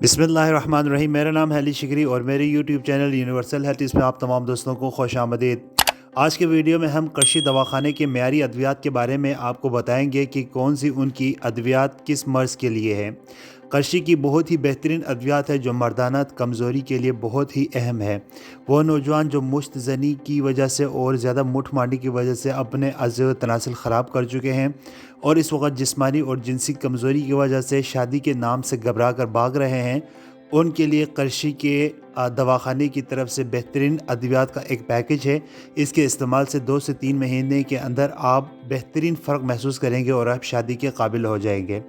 बिस्मिल्लाहिर्रहमानिर्रहीम। मेरा नाम है अली शिकरी और मेरे यूट्यूब चैनल यूनिवर्सल हेल्थ इसमें आप तमाम दोस्तों को खुश आमदीद। आज के वीडियो में हम कृषि दवाखाने के मेयारी अद्वियात के बारे में आपको बताएंगे कि कौन सी उनकी अद्वियात किस मर्ज़ के लिए है। कृषि की बहुत ही बेहतरीन अद्वियात है जो मर्दाना कमज़ोरी के लिए बहुत ही अहम है। वो नौजवान जो मुश्तज़नी की वजह से और ज़्यादा मुठ मांडी की वजह से अपने अज़्ज़ व तनासिल ख़राब कर चुके हैं और इस वक्त जिस्मानी और जिनसी कमज़ोरी की वजह से शादी के नाम से घबरा कर भाग रहे हैं, उनके लिए कृषि के दवाखाने की तरफ से बेहतरीन अद्वियात का एक पैकेज है। इसके इस्तेमाल से 2 से 3 महीने के अंदर आप बेहतरीन फ़र्क महसूस करेंगे और आप शादी के काबिल हो जाएंगे।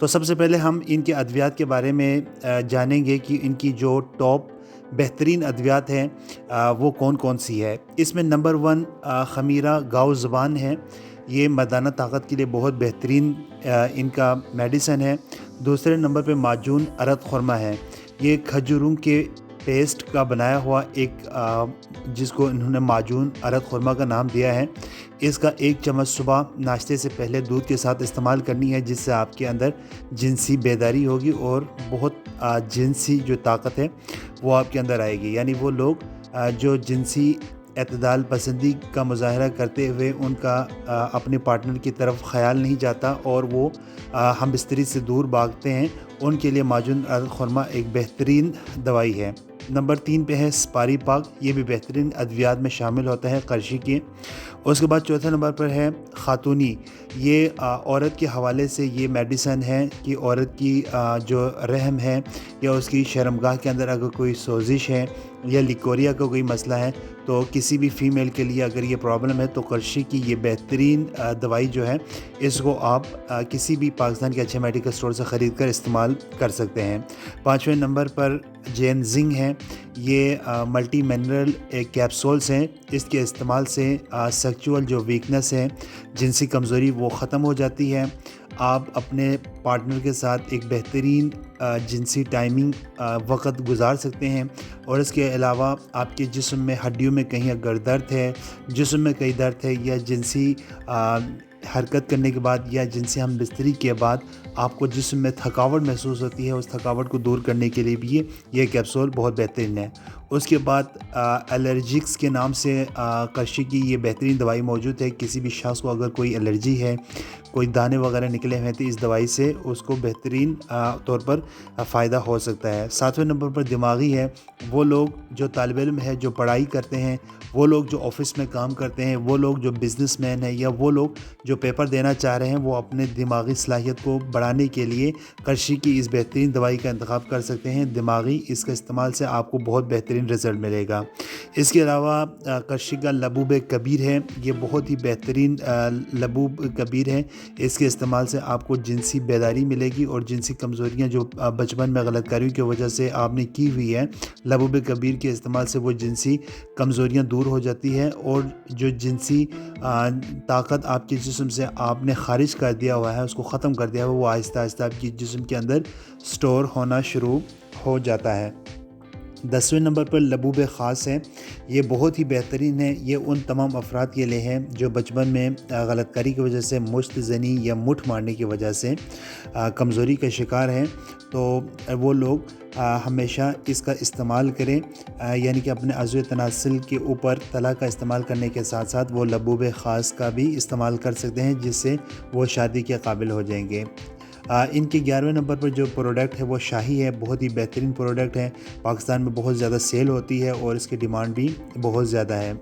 तो सबसे पहले हम इनके अद्वियात के बारे में जानेंगे कि इनकी जो टॉप बेहतरीन अद्वियात हैं वो कौन कौन सी है। इसमें नंबर 1 खमीरा गाओ ज़ुबान है। ये मर्दाना ताकत के लिए बहुत बेहतरीन इनका मेडिसन है। दूसरे नंबर पे माजून अरद खुरमा है। ये खजूरों के पेस्ट का बनाया हुआ एक जिसको इन्होंने माजून अरद खुरमा का नाम दिया है। इसका 1 चम्मच सुबह नाश्ते से पहले दूध के साथ इस्तेमाल करनी है, जिससे आपके अंदर जिनसी बेदारी होगी और बहुत जिनसी जो ताकत है वो आपके अंदर आएगी। यानी वो लोग जो जिनसी एतदाल पसंदी का मुज़ाहरा करते हुए उनका अपने पार्टनर की तरफ ख़याल नहीं जाता और वो हम बिस्तरी से दूर भागते हैं, उनके लिए माजून अरद खुरमा एक बेहतरीन दवाई है। नंबर 3 पे है स्पारी पाक। ये भी बेहतरीन अद्वियात में शामिल होता है कृषि के। उसके बाद चौथे नंबर पर है खातूनी। ये औरत के हवाले से ये मेडिसन है कि औरत की जो रहम है या उसकी शर्मगाह के अंदर अगर कोई सोजिश है या लिकोरिया का कोई मसला है, तो किसी भी फ़ीमेल के लिए अगर ये प्रॉब्लम है तो कृषि की ये बेहतरीन दवाई जो है इसको आप किसी भी पाकिस्तान के अच्छे मेडिकल स्टोर से ख़रीद कर इस्तेमाल कर सकते हैं। 5वें नंबर पर जेनजिंग है। ये मल्टी मिनरल कैप्सूल्स हैं। इसके इस्तेमाल से सेक्सुअल जो वीकनेस है, जिनसी कमज़ोरी, वो ख़त्म हो जाती है। आप अपने पार्टनर के साथ एक बेहतरीन जिनसी टाइमिंग वक़्त गुजार सकते हैं। और इसके अलावा आपके जिस्म में हड्डियों में कहीं अगर दर्द है, जिस्म में कहीं दर्द है या जिनसी हरकत करने के बाद या जिनसे हम बिस्तरी के बाद आपको जिस्म में थकावट महसूस होती है, उस थकावट को दूर करने के लिए भी ये कैप्सूल बहुत बेहतरीन है। उसके बाद एलर्जिक्स के नाम से कृषि की ये बेहतरीन दवाई मौजूद है। किसी भी शख्स को अगर कोई एलर्जी है, कोई दाने वगैरह निकले हैं, तो इस दवाई से उसको बेहतरीन तौर पर फ़ायदा हो सकता है। 7वें नंबर पर दिमागी है। वो लोग जो तालिब इल्म है, जो पढ़ाई करते हैं, वो लोग जो ऑफ़िस में काम करते हैं, वो लोग जो बिज़नेसमैन हैं या वो लोग जो पेपर देना चाह रहे हैं, वो अपने दिमागी सलाहियत को बढ़ाने के लिए कृषि की इस बेहतरीन दवाई का इंतखाब कर सकते हैं। दिमागी इसके इस्तेमाल से आपको बहुत बेहतरीन रिज़ल्ट मिलेगा। इसके अलावा कृषि का लबूब कबीर है। ये बहुत ही बेहतरीन लबूब कबीर है। इसके इस्तेमाल से आपको जिनसी बेदारी मिलेगी और जिनसी कमज़ोरियाँ जो बचपन में गलतकारियों की वजह से आपने की हुई है, लबूब कबीर के इस्तेमाल से वो जिनसी कमज़ोरियाँ दूर हो जाती है और जो जिनसी ताकत आपके जिस्म से आपने ख़ारिज कर दिया हुआ है, उसको ख़त्म कर दिया हुआ, वो आहिस्ता आहिस्ता आपकी जिस्म के अंदर स्टोर होना शुरू हो जाता है। 10वें नंबर पर लबूब ख़ास है। ये बहुत ही बेहतरीन है। ये उन तमाम अफराद के लिए हैं जो बचपन में गलतकारी की वजह से मुश्तज़नी या मुठ मारने की वजह से कमज़ोरी का शिकार हैं। तो वो लोग हमेशा इसका इस्तेमाल करें, यानी कि अपने अज़्ज़ व तनासिल के ऊपर तला का इस्तेमाल करने के साथ साथ वो लबूब ख़ास का भी इस्तेमाल कर सकते हैं, जिससे वो शादी के काबिल हो जाएंगे। इनके 11वें नंबर पर जो प्रोडक्ट है वो शाही है। बहुत ही बेहतरीन प्रोडक्ट है। पाकिस्तान में बहुत ज़्यादा सेल होती है और इसकी डिमांड भी बहुत ज़्यादा है।